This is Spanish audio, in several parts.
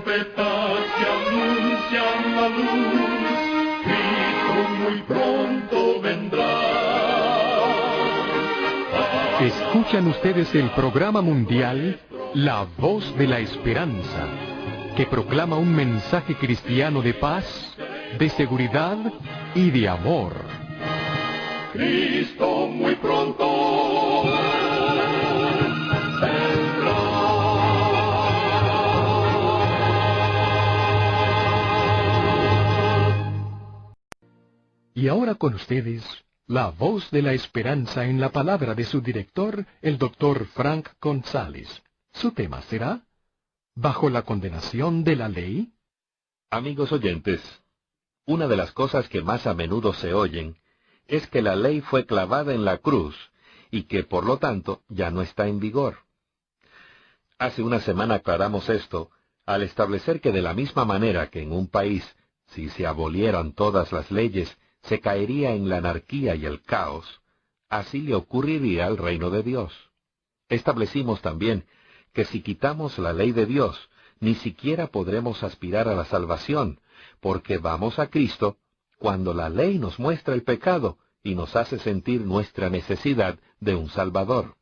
trompetas que anuncian la luz, Cristo muy pronto vendrá. Escuchan ustedes el programa mundial La Voz de la Esperanza, que proclama un mensaje cristiano de paz, de seguridad y de amor. Cristo muy pronto vendrá. Y ahora con ustedes, La Voz de la Esperanza en la palabra de su director, el Dr. Frank González. Su tema será ¿Bajo la condenación de la ley? Amigos oyentes, una de las cosas que más a menudo se oyen es que la ley fue clavada en la cruz y que, por lo tanto, ya no está en vigor. Hace una semana aclaramos esto al establecer que de la misma manera que en un país, si se abolieran todas las leyes, se caería en la anarquía y el caos, así le ocurriría al reino de Dios. Establecimos también que si quitamos la ley de Dios, ni siquiera podremos aspirar a la salvación, porque vamos a Cristo cuando la ley nos muestra el pecado y nos hace sentir nuestra necesidad de un Salvador.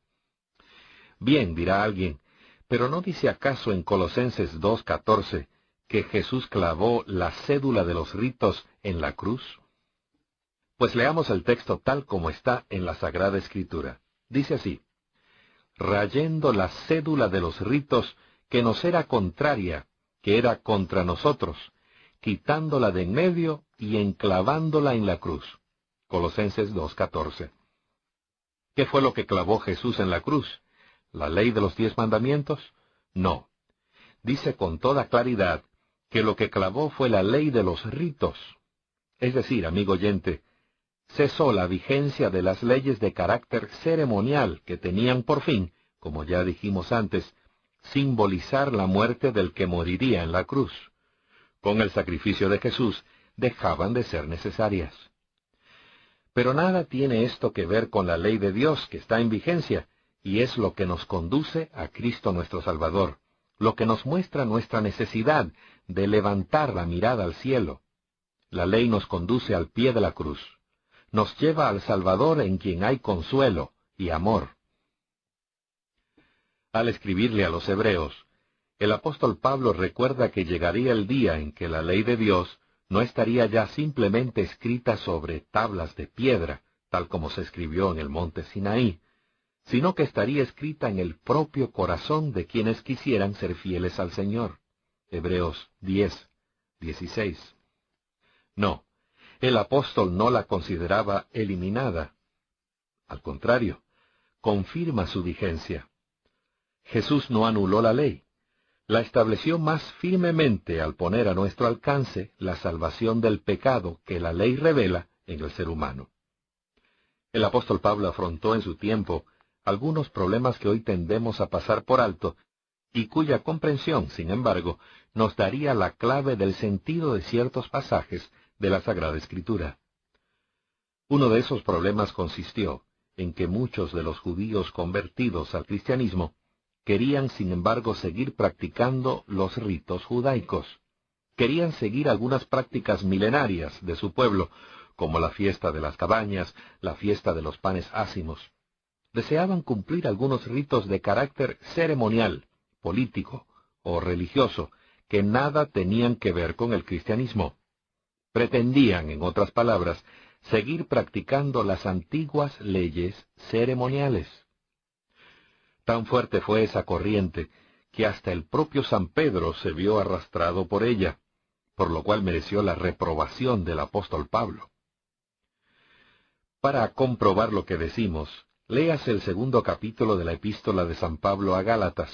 Bien, dirá alguien, ¿pero no dice acaso en Colosenses 2:14 que Jesús clavó la cédula de los ritos en la cruz? Pues leamos el texto tal como está en la Sagrada Escritura. Dice así: rayendo la cédula de los ritos que nos era contraria, que era contra nosotros, quitándola de en medio y enclavándola en la cruz. Colosenses 2:14. ¿Qué fue lo que clavó Jesús en la cruz? ¿La ley de los 10 mandamientos? No. Dice con toda claridad que lo que clavó fue la ley de los ritos. Es decir, amigo oyente, cesó la vigencia de las leyes de carácter ceremonial que tenían por fin, como ya dijimos antes, simbolizar la muerte del que moriría en la cruz. Con el sacrificio de Jesús dejaban de ser necesarias. Pero nada tiene esto que ver con la ley de Dios que está en vigencia, y es lo que nos conduce a Cristo nuestro Salvador, lo que nos muestra nuestra necesidad de levantar la mirada al cielo. La ley nos conduce al pie de la cruz. Nos lleva al Salvador en quien hay consuelo y amor. Al escribirle a los hebreos, el apóstol Pablo recuerda que llegaría el día en que la ley de Dios no estaría ya simplemente escrita sobre tablas de piedra, tal como se escribió en el monte Sinaí, sino que estaría escrita en el propio corazón de quienes quisieran ser fieles al Señor. Hebreos 10:16. No, el apóstol no la consideraba eliminada. Al contrario, confirma su vigencia. Jesús no anuló la ley. La estableció más firmemente al poner a nuestro alcance la salvación del pecado que la ley revela en el ser humano. El apóstol Pablo afrontó en su tiempo algunos problemas que hoy tendemos a pasar por alto y cuya comprensión, sin embargo, nos daría la clave del sentido de ciertos pasajes de la Sagrada Escritura. Uno de esos problemas consistió en que muchos de los judíos convertidos al cristianismo querían, sin embargo, seguir practicando los ritos judaicos. Querían seguir algunas prácticas milenarias de su pueblo, como la fiesta de las cabañas, la fiesta de los panes ácimos. Deseaban cumplir algunos ritos de carácter ceremonial, político o religioso, que nada tenían que ver con el cristianismo. Pretendían, en otras palabras, seguir practicando las antiguas leyes ceremoniales. Tan fuerte fue esa corriente que hasta el propio San Pedro se vio arrastrado por ella, por lo cual mereció la reprobación del apóstol Pablo. Para comprobar lo que decimos, léase el 2º capítulo de la epístola de San Pablo a Gálatas.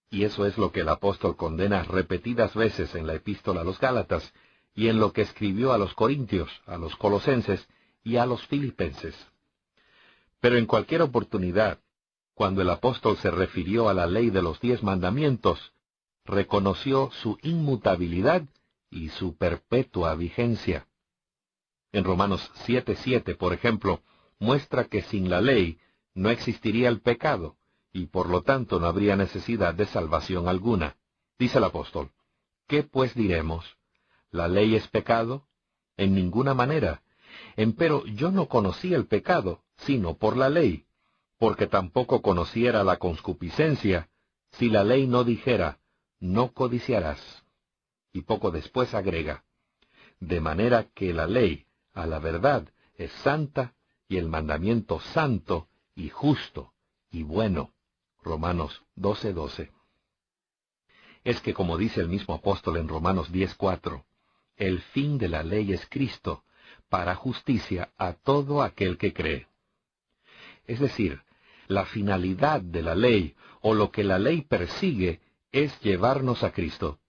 Y eso es lo que el apóstol condena repetidas veces en la epístola a los Gálatas, y en lo que escribió a los Corintios, a los Colosenses y a los Filipenses. Pero en cualquier oportunidad, cuando el apóstol se refirió a la ley de los 10 mandamientos, reconoció su inmutabilidad y su perpetua vigencia. En Romanos 7:7, por ejemplo, muestra que sin la ley no existiría el pecado, y por lo tanto no habría necesidad de salvación alguna. Dice el apóstol: ¿Qué pues diremos? ¿La ley es pecado? En ninguna manera. Empero yo no conocía el pecado, sino por la ley, porque tampoco conociera la concupiscencia, si la ley no dijera, no codiciarás. Y poco después agrega, de manera que la ley, a la verdad, es santa, y el mandamiento santo, y justo, y bueno. Romanos 12:12. Es que como dice el mismo apóstol en Romanos 10:4, el fin de la ley es Cristo, para justicia a todo aquel que cree. Es decir, la finalidad de la ley, o lo que la ley persigue, es llevarnos a Cristo.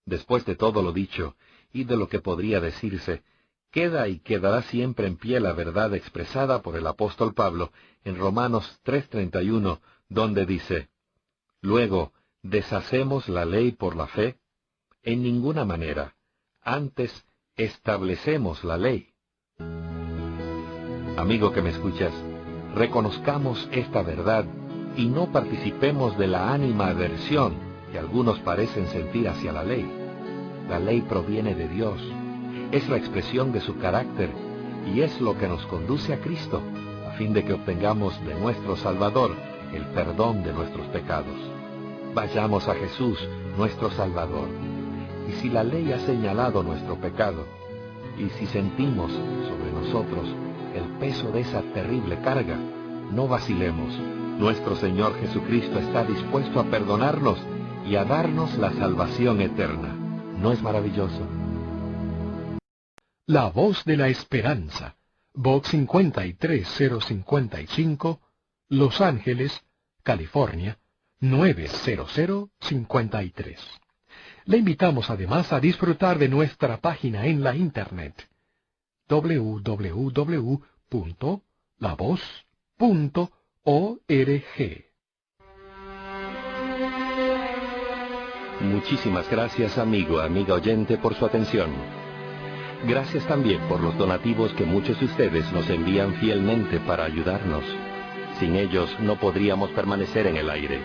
Después de todo lo dicho, y de lo que podría decirse, queda y quedará siempre en pie la verdad expresada por el apóstol Pablo en Romanos 3:31, donde dice, luego, ¿deshacemos la ley por la fe? En ninguna manera. Antes, establecemos la ley. Amigo que me escuchas, reconozcamos esta verdad y no participemos de la animadversión que algunos parecen sentir hacia la ley. La ley proviene de Dios, es la expresión de su carácter y es lo que nos conduce a Cristo, a fin de que obtengamos de nuestro Salvador el perdón de nuestros pecados. Vayamos a Jesús, nuestro Salvador. Y si la ley ha señalado nuestro pecado, y si sentimos sobre nosotros el peso de esa terrible carga, no vacilemos. Nuestro Señor Jesucristo está dispuesto a perdonarnos y a darnos la salvación eterna. ¿No es maravilloso? La Voz de la Esperanza, Box 53055, Los Ángeles, California, 90053. Le invitamos además a disfrutar de nuestra página en la Internet, www.lavoz.org. Muchísimas gracias, amigo, amiga oyente, por su atención. Gracias también por los donativos que muchos de ustedes nos envían fielmente para ayudarnos. Sin ellos no podríamos permanecer en el aire.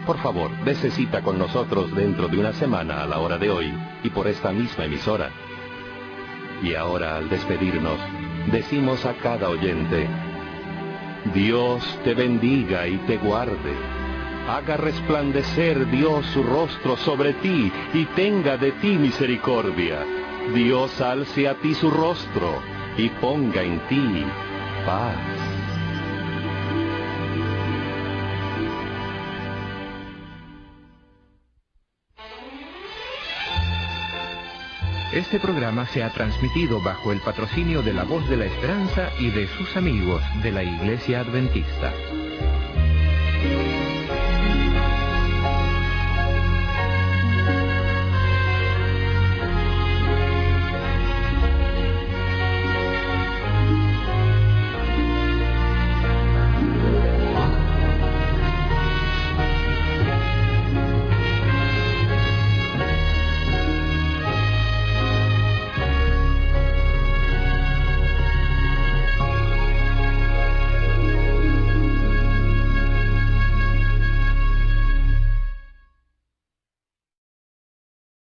Por favor, dése cita con nosotros dentro de una semana a la hora de hoy y por esta misma emisora. Y ahora, al despedirnos, decimos a cada oyente, Dios te bendiga y te guarde. Haga resplandecer Dios su rostro sobre ti y tenga de ti misericordia. Dios alce a ti su rostro y ponga en ti paz. Este programa se ha transmitido bajo el patrocinio de La Voz de la Esperanza y de sus amigos de la Iglesia Adventista.